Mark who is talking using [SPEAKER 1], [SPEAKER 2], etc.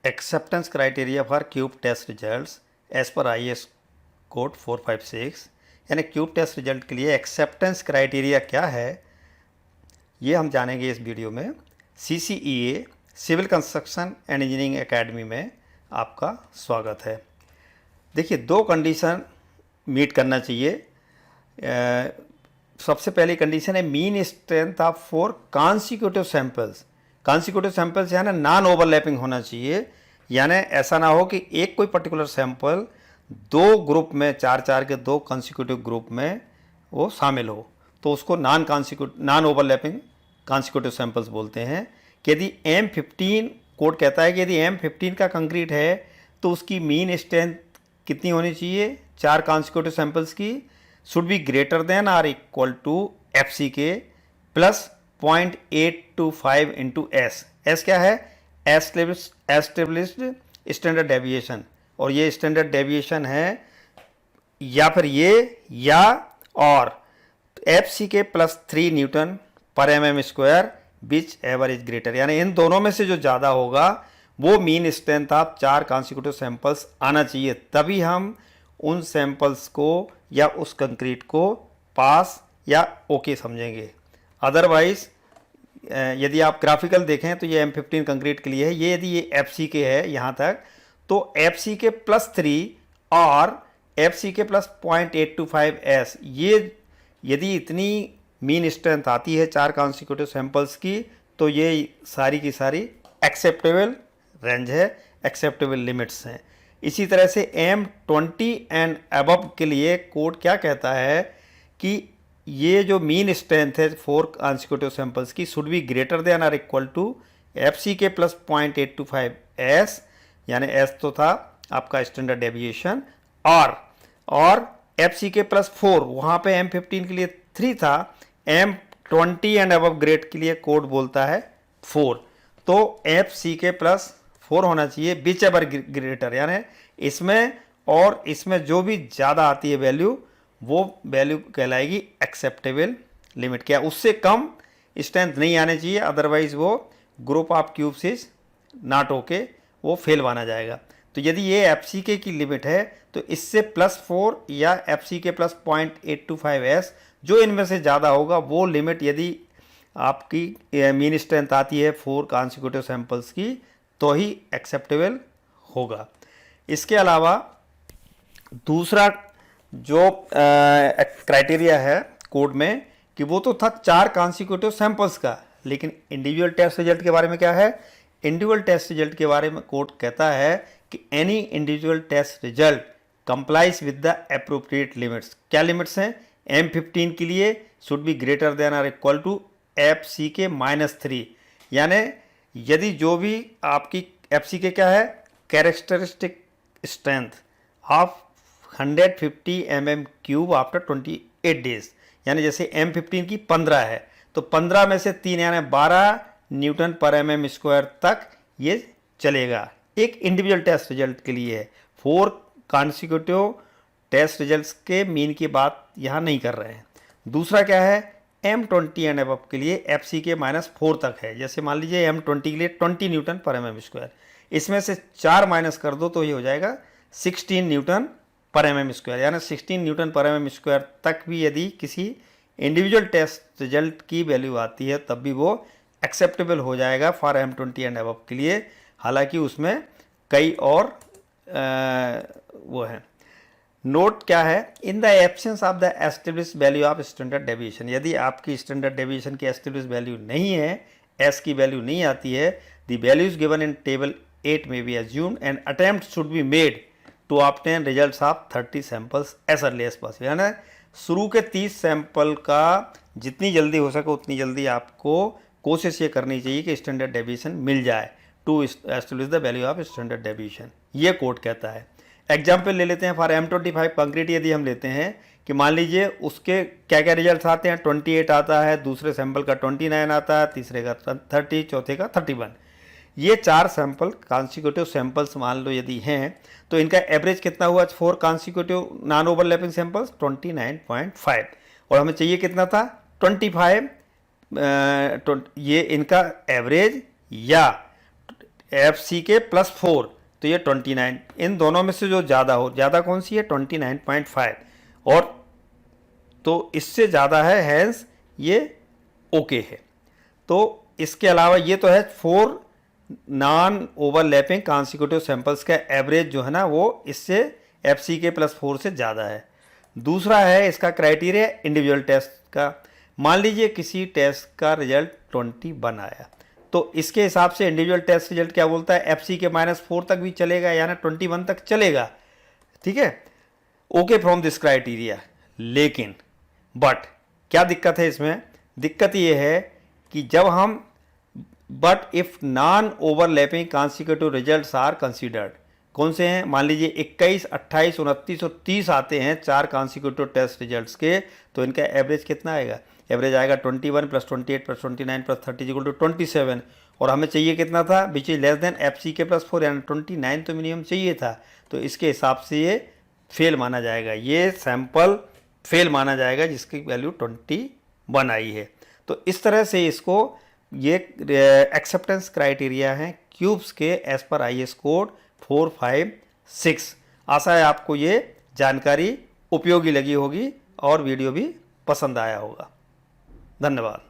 [SPEAKER 1] acceptance criteria for cube test results as per IS code 456। यानी cube test result के लिए acceptance criteria क्या है ये हम जानेंगे इस वीडियो में। CCEA civil construction and engineering academy में आपका स्वागत है। देखिए, दो कंडीशन मीट करना चाहिए। सबसे पहली कंडीशन है mean strength of 4 consecutive samples. Consecutive samples यानी नॉन ओवरलैपिंग होना चाहिए, यानी ऐसा ना हो कि एक कोई पर्टिकुलर सैंपल दो ग्रुप में, चार के दो कॉन्सिक्यूटिव ग्रुप में वो शामिल हो, तो उसको नॉन ओवरलैपिंग कॉन्सिक्यूटिव सैंपल्स बोलते हैं। कि यदि M15 कोड कहता है कि यदि M15 का कंक्रीट है तो उसकी मीन स्ट्रेंथ कितनी होनी चाहिए 4 कॉन्सिक्यूटिव सैंपल्स की, should be greater than or equal to FCK plus 0.825 into S। S क्या है? एस्टेब्लिश्ड स्टैंडर्ड डेविएशन, और ये स्टैंडर्ड डेविएशन है या फिर ये या और FCK प्लस 3 न्यूटन पर mm square which ever is greater, यानी इन दोनों में से जो ज़्यादा होगा वो mean strength of 4 consecutive samples आना चाहिए, तभी हम उन सैंपल्स को या उस कंक्रीट को पास या ओके समझेंगे। अदरवाइज यदि आप ग्राफिकल देखें तो ये M15 कंक्रीट के लिए है, ये यदि ये FCK है यहाँ तक तो FCK प्लस 3 और FCK प्लस 0.825S, ये यदि इतनी मीन स्ट्रेंथ आती है 4 कॉन्सिक्यूटिव सैंपल्स की तो ये सारी की सारी एक्सेप्टेबल रेंज है, एक्सेप्टेबल लिमिट्स हैं। इसी तरह से M20 एंड अबव के लिए कोड क्या कहता है कि ये जो मीन स्ट्रेंथ है 4 कॉन्सिक्यूटिव सैंपल्स की should be greater than or equal to FCK plus 0.825S, यानी S तो था आपका स्टैंडर्ड डेविएशन, और FCK प्लस 4, वहाँ पे M15 के लिए 3 था, M20 एंड अबव ग्रेड के लिए कोड बोलता है 4, तो FCK प्लस 4 होना चाहिए विच एवर ग्रेटर, यानी इसमें और इसमें जो भी ज़्यादा आती है वैल्यू वो वैल्यू कहलाएगी एक्सेप्टेबल लिमिट। क्या उससे कम स्ट्रेंथ नहीं आने चाहिए, अदरवाइज वो group of cubes is not okay, वो फेल माना जाएगा। तो यदि ये FCK की लिमिट है तो इससे प्लस 4 या FCK प्लस 0.825S, जो इनमें से ज़्यादा होगा वो लिमिट यदि आपकी मीन स्ट्रेंथ आती है 4 कॉन्सिक्यूटिव सैंपल्स की तो ही एक्सेप्टेबल होगा। इसके अलावा दूसरा जो क्राइटेरिया है कोड में कि वो तो था 4 कॉन्सिक्यूटिव सैंपल्स का, लेकिन इंडिविजुअल टेस्ट रिजल्ट के बारे में क्या है? इंडिविजुअल टेस्ट रिजल्ट के बारे में कोड कहता है कि any individual test result complies with the appropriate limits. क्या लिमिट्स हैं? M15 के लिए should be greater than or equal to FCK minus 3, यानी यदि जो भी आपकी FCK क्या है? Characteristic strength of 150 mm cube after 28 days, यानी जैसे M15 की 15 है तो 15 में से 3 यानी 12 न्यूटन पर mm स्क्वायर तक ये चलेगा। एक इंडिविजुअल टेस्ट रिजल्ट के लिए है, 4 कॉन्सिक्यूटिव टेस्ट रिजल्ट्स के मीन की बात यहाँ नहीं कर रहे हैं। दूसरा क्या है? M20 एंड अबव के लिए FCK माइनस 4 तक है, जैसे मान लीजिए M20 के लिए 20 न्यूटन पर mm स्क्वायर, इसमें से 4 माइनस कर दो तो ये हो जाएगा 16 न्यूटन पर mm स्क्वायर, यानी 16 न्यूटन पर mm स्क्वायर तक भी यदि किसी इंडिविजुअल टेस्ट रिजल्ट की वैल्यू आती है तब भी वो एक्सेप्टेबल हो जाएगा फॉर M20 एंड अबव के लिए। हालांकि उसमें कई और वो है। नोट क्या है? In the absence of the established value of standard deviation, यदि आपकी स्टैंडर्ड डेविएशन की एस्टेब्लिश्ड वैल्यू नहीं है, S की वैल्यू नहीं आती है, the values given in table 8 में be assumed and attempt should be made to obtain results of 30 samples as early as possible, यानी शुरू के 30 सैंपल का जितनी जल्दी हो सके उतनी जल्दी आपको कोशिश ये करनी चाहिए कि स्टैंडर्ड डेविएशन मिल जाए to establish the value of standard deviation, ये कोड कहता है। एग्जाम्पल ले लेते हैं फॉर M25 कंक्रीट, यदि हम लेते हैं कि मान लीजिए उसके क्या क्या रिजल्ट्स आते हैं, 28 आता है, दूसरे सैंपल का 29 आता है, तीसरे का 30, चौथे का 31। ये 4 सैंपल कॉन्सिक्यूटिव सैंपल्स मान लो यदि हैं तो इनका एवरेज कितना हुआ? 4 कॉन्सिक्यूटिव नॉन ओवरलैपिंग सैंपल्स 29.5, और हमें चाहिए कितना था? 25। ये इनका एवरेज या एफ सी के +4 तो ये 29, इन दोनों में से जो ज़्यादा हो, ज़्यादा कौन सी है 29.5, और तो इससे ज़्यादा है, हैंस ये ओके है। तो इसके अलावा ये तो है 4 नॉन ओवरलैपिंग कॉन्सिक्यूटिव सैंपल्स का एवरेज जो है ना वो इससे एफ सी के +4 से ज़्यादा है। दूसरा है इसका क्राइटेरिया इंडिविजुअल टेस्ट का। मान लीजिए किसी टेस्ट का रिजल्ट 21 आया, तो इसके हिसाब से इंडिविजुअल टेस्ट रिजल्ट क्या बोलता है, एफ सी के -4 तक भी चलेगा, यानी 21 तक चलेगा, ठीक है, ओके फ्रॉम दिस क्राइटेरिया। लेकिन बट क्या दिक्कत है इसमें, दिक्कत ये है कि जब हम but if non overlapping consecutive results are considered, कौन से हैं, मान लीजिए 21, 28, 29 और 30 आते हैं 4 कॉन्सिक्यूटिव टेस्ट रिजल्ट्स के, तो इनका एवरेज कितना आएगा, एवरेज आएगा 21 + 28 + 29 + 30 = 27, और हमें चाहिए कितना था, which is less than F C के +4, यानी 29 तो मिनिमम चाहिए था। तो इसके हिसाब से ये फेल माना जाएगा, ये सैंपल फेल माना जाएगा जिसकी वैल्यू 21 आई है। तो इस तरह से इसको ये एक्सेप्टेंस क्राइटेरिया हैं क्यूब्स के एज पर IS कोड 456। आशा है आपको ये जानकारी उपयोगी लगी होगी और वीडियो भी पसंद आया होगा। धन्यवाद।